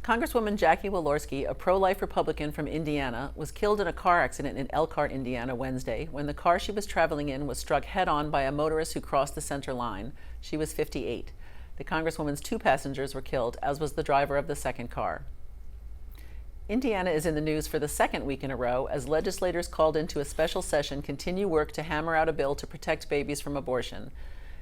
Congresswoman Jackie Walorski, a pro-life Republican from Indiana, was killed in a car accident in Elkhart, Indiana, Wednesday, when the car she was traveling in was struck head-on by a motorist who crossed the center line. She was 58. The Congresswoman's two passengers were killed, as was the driver of the second car. Indiana is in the news for the second week in a row as legislators called into a special session continue work to hammer out a bill to protect babies from abortion.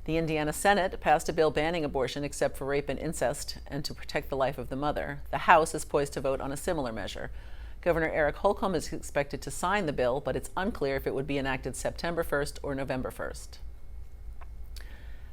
The Indiana Senate passed a bill banning abortion except for rape and incest and to protect the life of the mother. The House is poised to vote on a similar measure. Governor Eric Holcomb is expected to sign the bill, but it's unclear if it would be enacted September 1st or November 1st.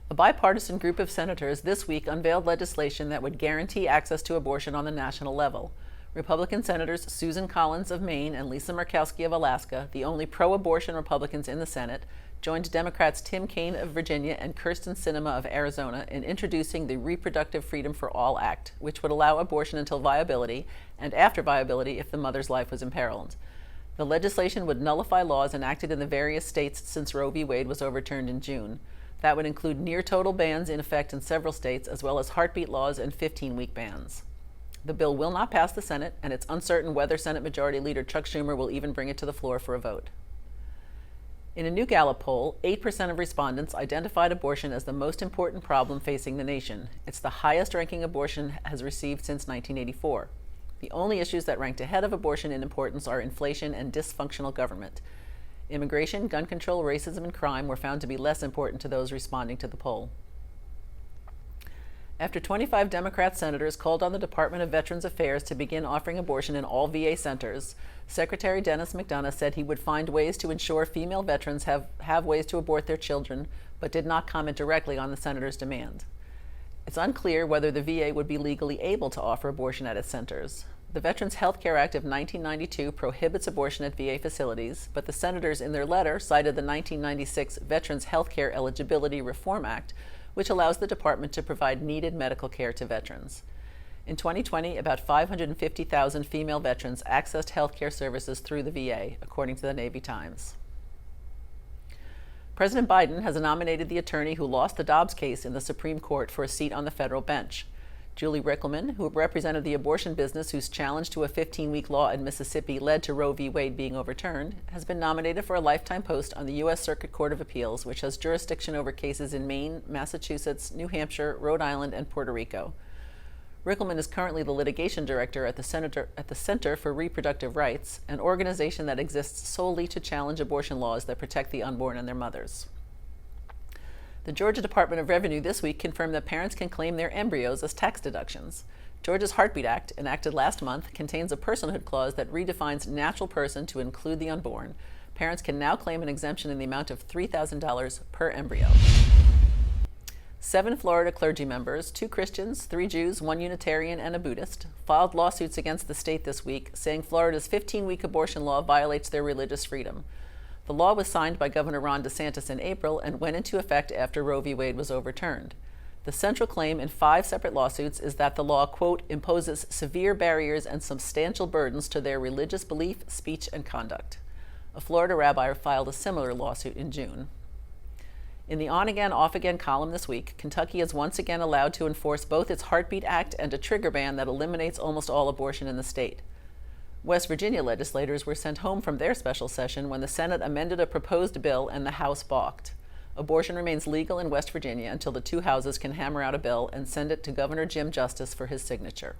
A bipartisan group of senators this week unveiled legislation that would guarantee access to abortion on the national level. Republican Senators Susan Collins of Maine and Lisa Murkowski of Alaska, the only pro-abortion Republicans in the Senate, joined Democrats Tim Kaine of Virginia and Kyrsten Sinema of Arizona in introducing the Reproductive Freedom for All Act, which would allow abortion until viability and after viability if the mother's life was imperiled. The legislation would nullify laws enacted in the various states since Roe v. Wade was overturned in June. That would include near-total bans in effect in several states, as well as heartbeat laws and 15-week bans. The bill will not pass the Senate, and it's uncertain whether Senate Majority Leader Chuck Schumer will even bring it to the floor for a vote. In a new Gallup poll, 8% of respondents identified abortion as the most important problem facing the nation. It's the highest ranking abortion has received since 1984. The only issues that ranked ahead of abortion in importance are inflation and dysfunctional government. Immigration, gun control, racism, and crime were found to be less important to those responding to the poll. After 25 Democrat senators called on the Department of Veterans Affairs to begin offering abortion in all VA centers, Secretary Dennis McDonough said he would find ways to ensure female veterans have ways to abort their children, but did not comment directly on the senators' demand. It's unclear whether the VA would be legally able to offer abortion at its centers. The Veterans Health Care Act of 1992 prohibits abortion at VA facilities, but the senators in their letter cited the 1996 Veterans Health Care Eligibility Reform Act, which allows the department to provide needed medical care to veterans. In 2020, about 550,000 female veterans accessed health care services through the VA, according to the Navy Times. President Biden has nominated the attorney who lost the Dobbs case in the Supreme Court for a seat on the federal bench. Julie Rickleman, who represented the abortion business whose challenge to a 15-week law in Mississippi led to Roe v. Wade being overturned, has been nominated for a lifetime post on the U.S. Circuit Court of Appeals, which has jurisdiction over cases in Maine, Massachusetts, New Hampshire, Rhode Island, and Puerto Rico. Rickleman is currently the litigation director at the Center for Reproductive Rights, an organization that exists solely to challenge abortion laws that protect the unborn and their mothers. The Georgia Department of Revenue this week confirmed that parents can claim their embryos as tax deductions. Georgia's Heartbeat Act, enacted last month, contains a personhood clause that redefines natural person to include the unborn. Parents can now claim an exemption in the amount of $3,000 per embryo. 7 Florida clergy members, 2 Christians, 3 Jews, 1 Unitarian, and a Buddhist, filed lawsuits against the state this week, saying Florida's 15-week abortion law violates their religious freedom. The law was signed by Governor Ron DeSantis in April and went into effect after Roe v. Wade was overturned. The central claim in 5 separate lawsuits is that the law, quote, imposes severe barriers and substantial burdens to their religious belief, speech, and conduct. A Florida rabbi filed a similar lawsuit in June. In the on-again, off-again column this week, Kentucky is once again allowed to enforce both its Heartbeat Act and a trigger ban that eliminates almost all abortion in the state. West Virginia legislators were sent home from their special session when the Senate amended a proposed bill and the House balked. Abortion remains legal in West Virginia until the 2 houses can hammer out a bill and send it to Governor Jim Justice for his signature.